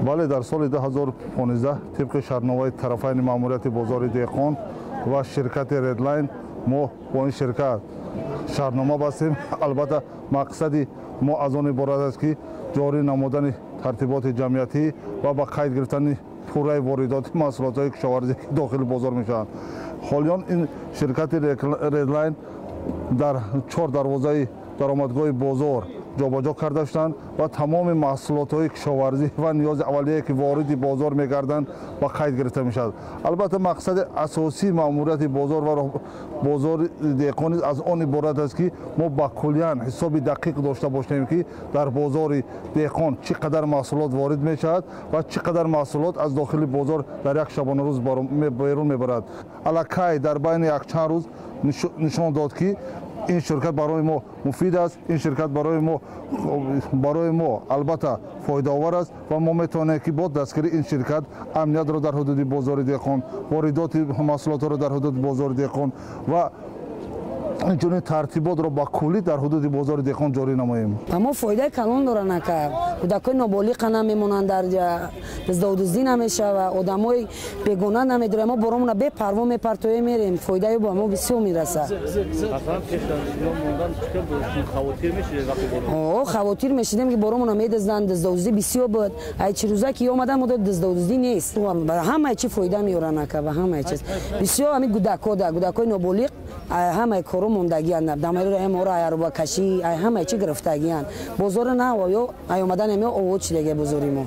بله در سال 2015 طبق شرطنامه طرفین ماموریت بازار دهقان و شرکت ردلاین ما با این شرکت شرطنامه بستیم. البته مقصد ما از آن عبارت است که جاری نمودن ترتیبات جمعیتی و با قید گرفتن پوره واردات محصولات کشاورزی که داخل بازار میشوند. حالیان این شرکت ردلاین در 4 دروازه درآمدگاه بازار جابجا کرده شدند و تمام محصولات کشاورزی و نیاز اولیه که وارد بازار میگردند با قید گرفته میشد. البته مقصد اساسی ماموریت بازار و بازار دهقانی از آن عبارت است که ما با کلیان حساب دقیق داشته باشیم که در بازار دهقان چقدر محصولات وارد میشود و چقدر محصولات از داخل بازار در یک شبانه روز بیرون میبرد. الکی در بین یک چند روز نشان داد که این شرکت برای ما مفید است. این شرکت برای ما البته فایده آور است و ما میتوانیم که با دستگیری این شرکت امنیت را در حدود بازار دهقان، واردات محصولات را در حدود بازار دهقان و اینجوری ترتیبات را با کلی در حدود بازار دهقان جاری نماییم. اما فایده کلان دارن که کودکای نابالغ نمیمونن در دزدی نمیشه و آدمای بیگانه نمیدونه. ما برامون به پروا میپرتویم میریم، فایده با ما بسیار میرسه. خواطر میشیدیم که برامون میدزدن، دزدی بسیار بود. ای چه روزا که اومدن مدت دزدی نیست. همه چی فایده میورن که به همه چیز. بسیار همین کودکای نابالغ همه کارو موندگیان دامیر امورا ایرو کشی همه چی گرفتگیان بازار نه و یا اومدن میو اوچ دیگه بزرگی ما